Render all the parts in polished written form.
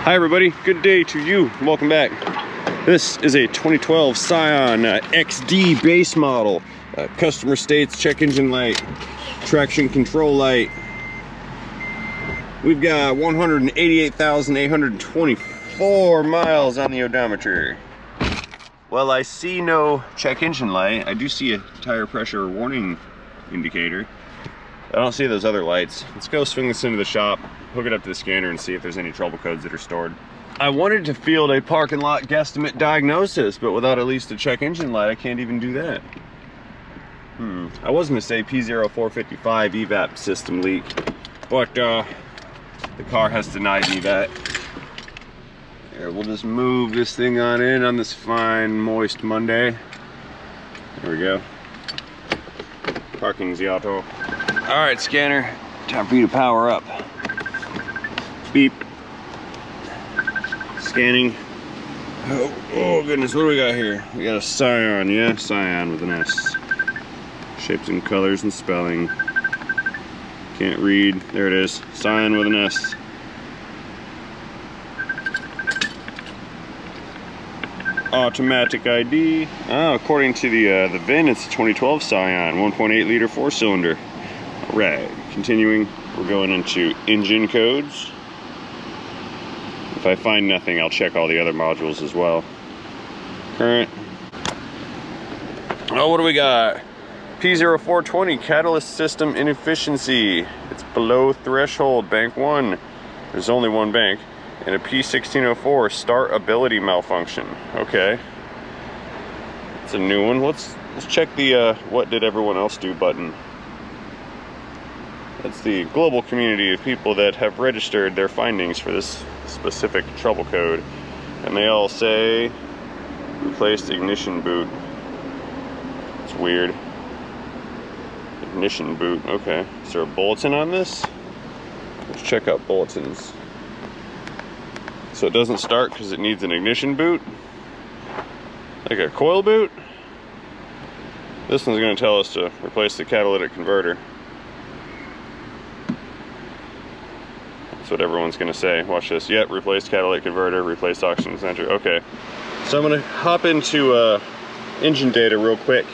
Hi everybody, good day to you. Welcome back. This is a 2012 Scion XD base model. Customer states check engine light, traction control light. We've got 188,824 miles on the odometer. Well, I see no check engine light. I do see a tire pressure warning indicator. I don't see those other lights. Let's go swing this into the shop, hook it up to the scanner, and see if there's any trouble codes that are stored. I wanted to field a parking lot guesstimate diagnosis, but without at least a check engine light, I can't even do that. I was gonna say P0420 evap system leak, but the car has denied me that. Here, we'll just move this thing on in on this fine, moist Monday. There we go. Parking's the auto. All right, scanner, time for you to power up. Beep. Scanning. Oh goodness, what do we got here? We got a Scion, yeah, Scion with an S. Shapes and colors and spelling. Can't read, there it is. Scion with an S. Automatic ID. According to the VIN, it's a 2012 Scion, 1.8 liter 4-cylinder. All right, continuing, we're going into engine codes. If I find nothing, I'll check all the other modules as well. Current. Oh, what do we got? P0420 catalyst system inefficiency. It's below threshold, bank 1. There's only one bank. And a P1604 start ability malfunction. Okay, it's a new one. Let's check the what did everyone else do button. That's the global community of people that have registered their findings for this specific trouble code, and they all say replaced ignition boot. It's weird. Ignition boot. Okay, is there a bulletin on this? Let's check out bulletins. So it doesn't start because it needs an ignition boot? Like a coil boot? This one's going to tell us to replace the catalytic converter. That's what everyone's going to say. Watch this. Yep, replace catalytic converter, replace oxygen sensor. Okay. So I'm going to hop into engine data real quick.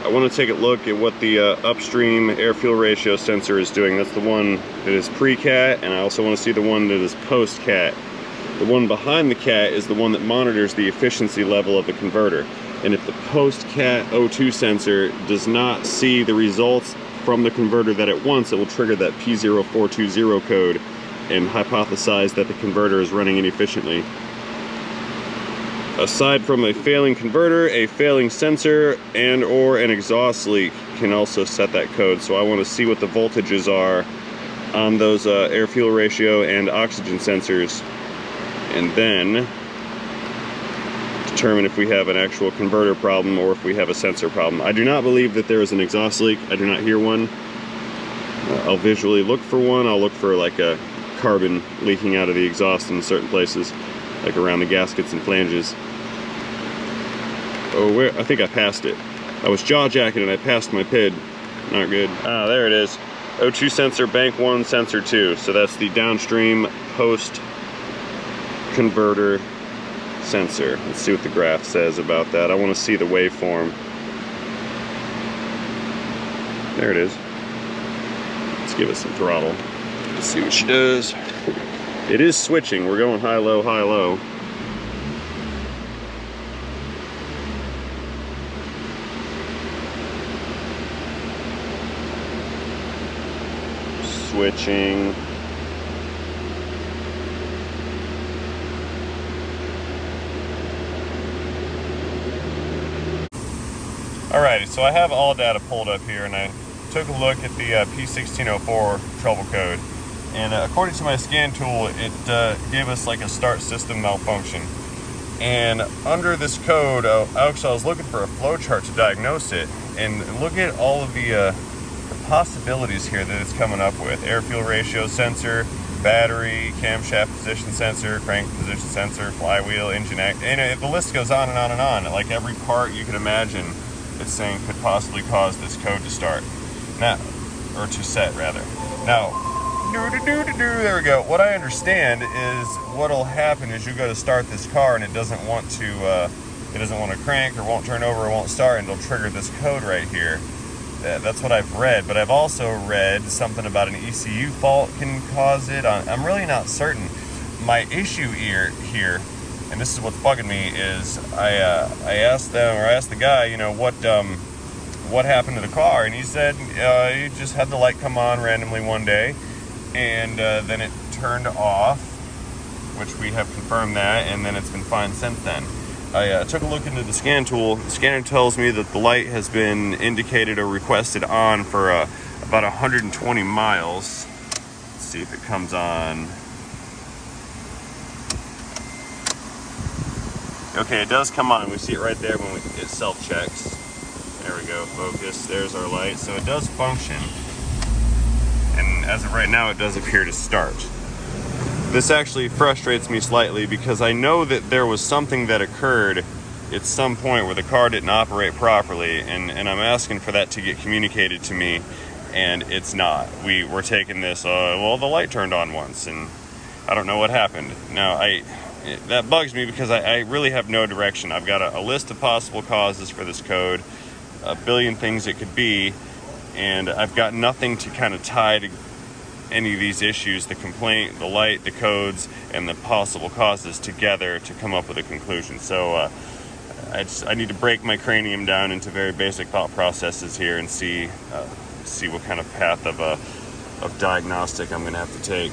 I want to take a look at what the upstream air-fuel ratio sensor is doing. That's the one that is pre-cat, and I also want to see the one that is post-cat. The one behind the cat is the one that monitors the efficiency level of the converter. And if the post-cat O2 sensor does not see the results from the converter that it wants, it will trigger that P0420 code and hypothesize that the converter is running inefficiently. Aside from a failing converter, a failing sensor and or an exhaust leak can also set that code. So I want to see what the voltages are on those air-fuel ratio and oxygen sensors, and then determine if we have an actual converter problem or if we have a sensor problem. I do not believe that there is an exhaust leak. I do not hear one. I'll visually look for one. I'll look for like a carbon leaking out of the exhaust in certain places, like around the gaskets and flanges. Oh, I think I passed it. I was jaw jacking and I passed my PID. Not good. Ah, there it is. O2 sensor, bank 1, sensor 2. So that's the downstream post converter sensor. Let's see what the graph says about that. I want to see the waveform. There it is. Let's give it some throttle. Let's see what she does. It is switching. We're going high, low, high, low. Switching. Alrighty, so I have all data pulled up here, and I took a look at the P1604 trouble code, and according to my scan tool, it gave us like a start system malfunction. And under this code, I was looking for a flowchart to diagnose it, and looking at all of the possibilities here that it's coming up with: air-fuel ratio sensor, battery, camshaft position sensor, crank position sensor, flywheel, engine act, and the list goes on and on and on. Like every part you could imagine, it's saying could possibly cause this code to start now, or to set rather. Now, There we go. What I understand is what'll happen is you go to start this car and it doesn't want to crank or won't turn over or won't start, and it'll trigger this code right here. That's what I've read, but I've also read something about an ECU fault can cause it. I'm really not certain. My issue here, and this is what's bugging me, is I asked the guy, you know, what happened to the car, and he said he just had the light come on randomly one day, and then it turned off, which we have confirmed that, and then it's been fine since then. I took a look into the scan tool. The scanner tells me that the light has been indicated or requested on for about 120 miles. Let's see if it comes on. Okay, it does come on. We see it right there when it self-checks. There we go, focus. There's our light. So it does function. And as of right now, it does appear to start. This actually frustrates me slightly because I know that there was something that occurred at some point where the car didn't operate properly, and I'm asking for that to get communicated to me, and it's not. We're taking this, well, the light turned on once, and I don't know what happened. Now, that bugs me because I really have no direction. I've got a list of possible causes for this code, a billion things it could be, and I've got nothing to kind of tie to any of these issues, the complaint, the light, the codes, and the possible causes together to come up with a conclusion. So I need to break my cranium down into very basic thought processes here and see what kind of path of diagnostic I'm going to have to take.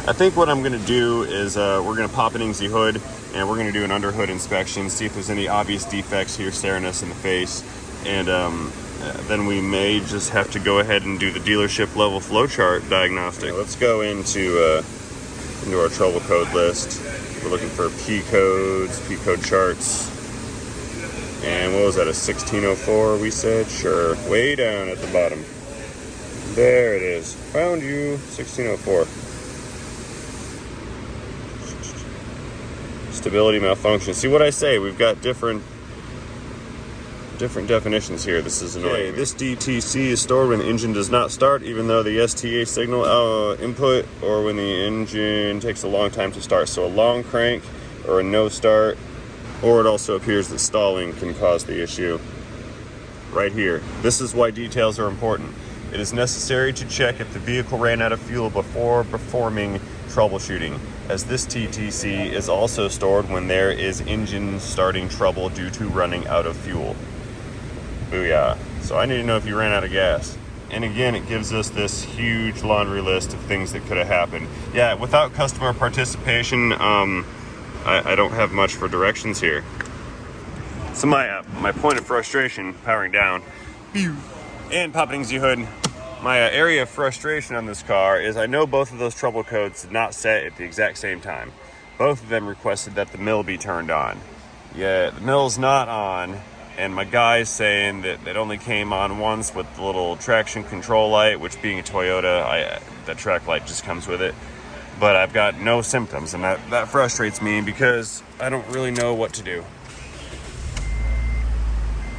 I think what I'm going to do is we're going to pop an INGSI hood, and we're going to do an under hood inspection, see if there's any obvious defects here staring us in the face. And then we may just have to go ahead and do the dealership level flowchart diagnostic. Let's go into our trouble code list. We're looking for P codes, P code charts. And what was that, a 1604 we said? Sure, way down at the bottom. There it is, found you, 1604. Stability malfunction. See what I say, we've got different definitions here. This is annoying. Okay, this DTC is stored when the engine does not start, even though the STA signal input, or when the engine takes a long time to start. So a long crank or a no start, or it also appears that stalling can cause the issue. Right here. This is why details are important. It is necessary to check if the vehicle ran out of fuel before performing troubleshooting, as this TTC is also stored when there is engine starting trouble due to running out of fuel. Booyah. So I need to know if you ran out of gas. And again, it gives us this huge laundry list of things that could have happened. Yeah, without customer participation, I don't have much for directions here. So my point of frustration, powering down, and popping INGSI hood, my area of frustration on this car is I know both of those trouble codes did not set at the exact same time. Both of them requested that the mill be turned on. Yeah, the mill's not on. And my guy's saying that it only came on once with the little traction control light, which being a Toyota, the track light just comes with it. But I've got no symptoms, and that frustrates me because I don't really know what to do.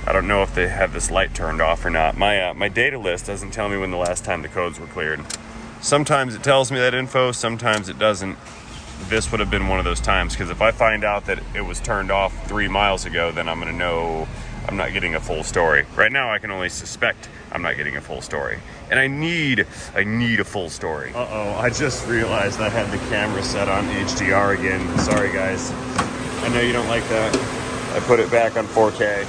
I don't know if they have this light turned off or not. My data list doesn't tell me when the last time the codes were cleared. Sometimes it tells me that info, sometimes it doesn't. This would have been one of those times, because if I find out that it was turned off 3 miles ago, then I'm going to know I'm not getting a full story. Right now I can only suspect I'm not getting a full story. And I need a full story. Uh-oh, I just realized I had the camera set on HDR again. Sorry guys. I know you don't like that. I put it back on 4K.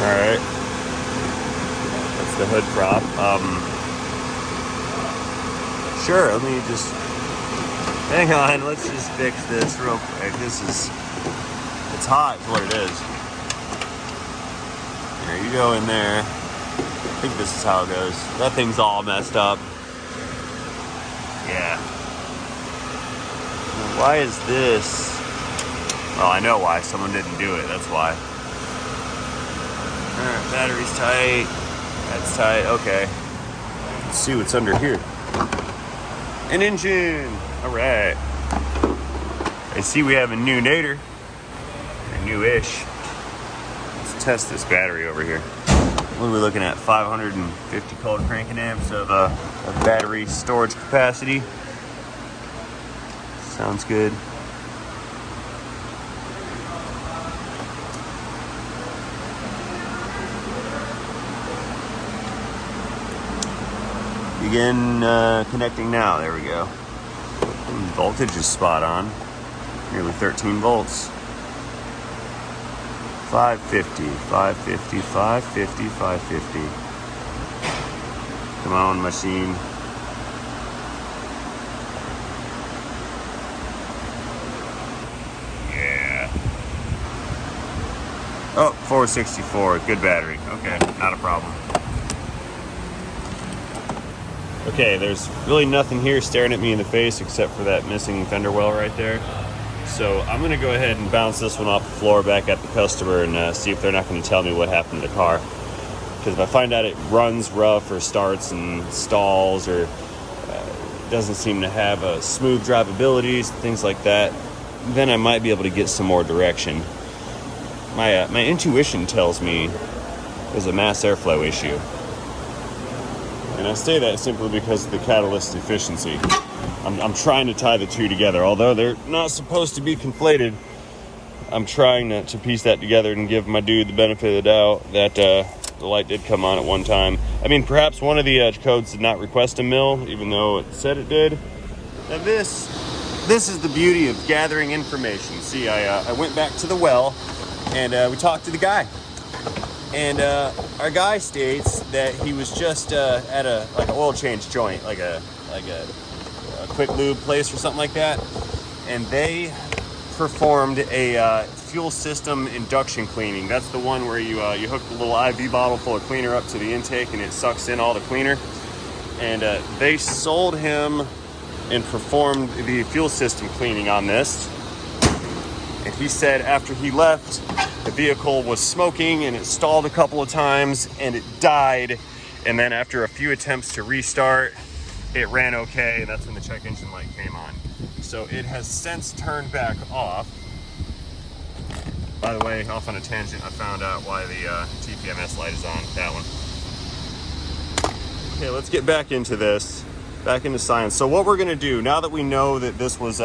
Alright. That's the hood prop. Sure, let me just... Hang on, let's just fix this real quick. It's hot is what it is. There you go in there. I think this is how it goes. That thing's all messed up. Yeah. Why is this? Well, I know why. Someone didn't do it, that's why. Alright, battery's tight. That's tight, okay. Let's see what's under here. An engine! Alright. I see we have a new nader. new-ish. Let's test this battery over here. What are we looking at? 550 cold cranking amps of battery storage capacity. Sounds good. Begin connecting now. There we go. And voltage is spot on. Nearly 13 volts. 550, 550, 550, 550. Come on, machine. Yeah. Oh, 464. Good battery. Okay, not a problem. Okay, there's really nothing here staring at me in the face except for that missing fender well right there. So I'm gonna go ahead and bounce this one off the floor back at the customer and see if they're not gonna tell me what happened to the car. Because if I find out it runs rough or starts and stalls or doesn't seem to have a smooth drivability, things like that, then I might be able to get some more direction. My intuition tells me there's a mass airflow issue. And I say that simply because of the catalyst efficiency. I'm trying to tie the two together. Although they're not supposed to be conflated, I'm trying to piece that together and give my dude the benefit of the doubt that the light did come on at one time. I mean, perhaps one of the codes did not request a mill, even though it said it did. Now this is the beauty of gathering information. See, I went back to the well and we talked to the guy. And our guy states that he was just at like an oil change joint, like a quick lube place or something like that, and they performed a fuel system induction cleaning. That's the one where you hook the little IV bottle full of cleaner up to the intake and it sucks in all the cleaner. And they sold him and performed the fuel system cleaning on this. And he said after he left, the vehicle was smoking and it stalled a couple of times and it died. And then after a few attempts to restart, it ran okay, and that's when the check engine light came on. So it has since turned back off. By the way, off on a tangent, I found out why the TPMS light is on, that one. Okay, let's get back into this, back into Scion. So what we're gonna do, now that we know that this was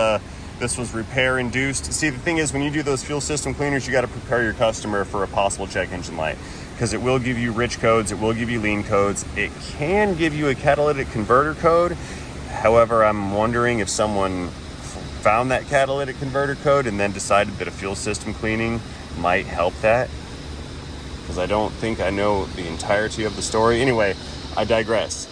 repair induced, see, the thing is, when you do those fuel system cleaners, you gotta prepare your customer for a possible check engine light. Because it will give you rich codes, it will give you lean codes, it can give you a catalytic converter code. However, I'm wondering if someone found that catalytic converter code and then decided that a fuel system cleaning might help that. Because I don't think I know the entirety of the story. Anyway, I digress.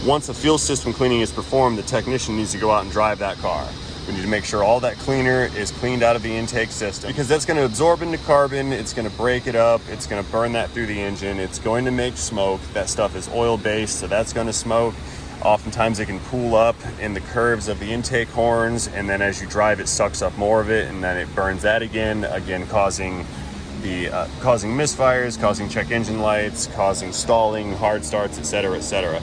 Once a fuel system cleaning is performed, the technician needs to go out and drive that car. We need to make sure all that cleaner is cleaned out of the intake system, because that's going to absorb into carbon, it's going to break it up, it's going to burn that through the engine, it's going to make smoke. That stuff is oil-based, so that's going to smoke. Oftentimes it can pool up in the curves of the intake horns, and then as you drive it sucks up more of it, and then it burns that again causing misfires, causing check engine lights, causing stalling, hard starts, etc., etc.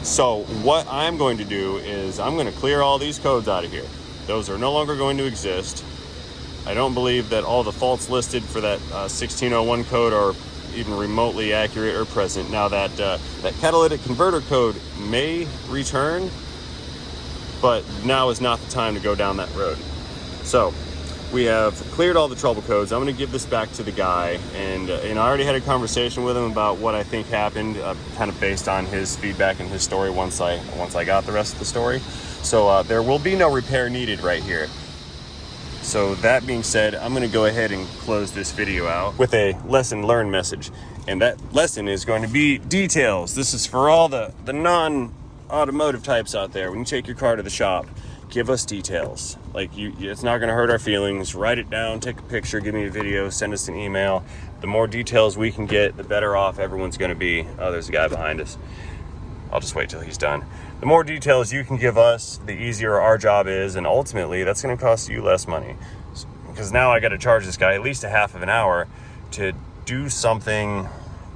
So what I'm going to do is I'm going to clear all these codes out of here. Those are no longer going to exist. I don't believe that all the faults listed for that 1601 code are even remotely accurate or present. Now that catalytic converter code may return, but now is not the time to go down that road. So we have cleared all the trouble codes. I'm going to give this back to the guy, and I already had a conversation with him about what I think happened, kind of based on his feedback and his story once I got the rest of the story. So there will be no repair needed right here. So that being said, I'm going to go ahead and close this video out with a lesson learned message. And that lesson is going to be details. This is for all the non-automotive types out there. When you take your car to the shop, give us details. Like, it's not going to hurt our feelings. Write it down, take a picture, give me a video, send us an email. The more details we can get, the better off everyone's going to be. Oh, there's a guy behind us. I'll just wait till he's done. The more details you can give us, the easier our job is, and ultimately that's going to cost you less money. Because now I got to charge this guy at least a half of an hour to do something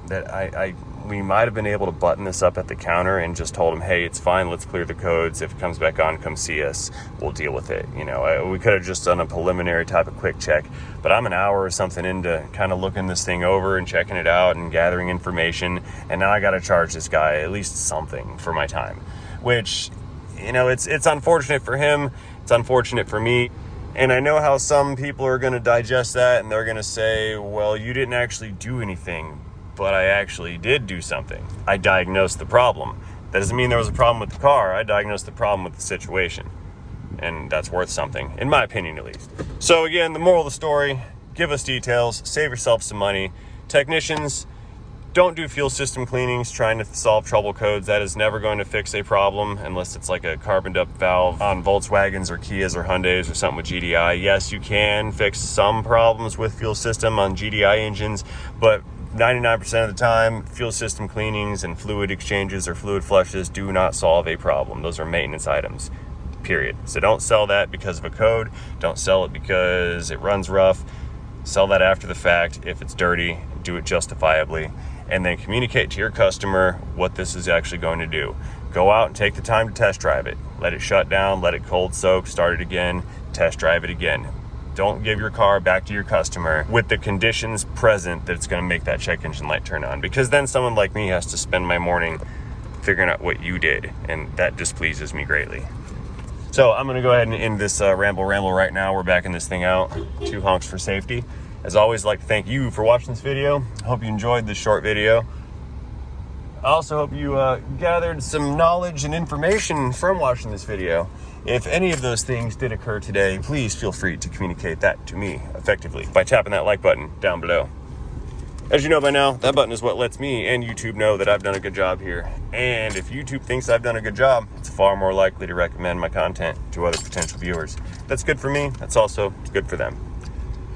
that I we might have been able to button this up at the counter and just told him, hey, it's fine, let's clear the codes. If it comes back on, come see us, we'll deal with it. You know, we could have just done a preliminary type of quick check, but I'm an hour or something into kind of looking this thing over and checking it out and gathering information, and now I got to charge this guy at least something for my time, which, you know, it's unfortunate for him, it's unfortunate for me. And I know how some people are going to digest that, and they're going to say, well, you didn't actually do anything, but I actually did do something. I diagnosed the problem. That doesn't mean there was a problem with the car. I diagnosed the problem with the situation. And that's worth something, in my opinion at least. So again, the moral of the story, give us details, save yourself some money. Technicians, don't do fuel system cleanings trying to solve trouble codes. That is never going to fix a problem unless it's like a carboned up valve on Volkswagens or Kias or Hyundais or something with GDI. Yes, you can fix some problems with fuel system on GDI engines, but 99% of the time, fuel system cleanings and fluid exchanges or fluid flushes do not solve a problem. Those are maintenance items, period. So don't sell that because of a code. Don't sell it because it runs rough. Sell that after the fact. If it's dirty, do it justifiably. And then communicate to your customer what this is actually going to do. Go out and take the time to test drive it. Let it shut down, let it cold soak, start it again, test drive it again. Don't give your car back to your customer with the conditions present that it's going to make that check engine light turn on, because then someone like me has to spend my morning figuring out what you did, and that displeases me greatly. So I'm going to go ahead and end this ramble right now. We're backing this thing out. 2 honks for safety. As always, I'd like to thank you for watching this video. I hope you enjoyed this short video. I also hope you gathered some knowledge and information from watching this video. If any of those things did occur today, please feel free to communicate that to me effectively by tapping that like button down below. As you know by now, that button is what lets me and YouTube know that I've done a good job here. And if YouTube thinks I've done a good job, it's far more likely to recommend my content to other potential viewers. That's good for me. That's also good for them.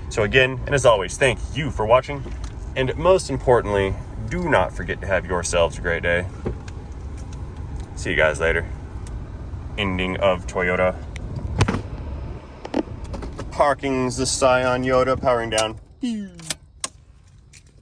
So again, and as always, thank you for watching. And most importantly, do not forget to have yourselves a great day. See you guys later. Ending of Toyota. Parking's the Scion Yoda powering down.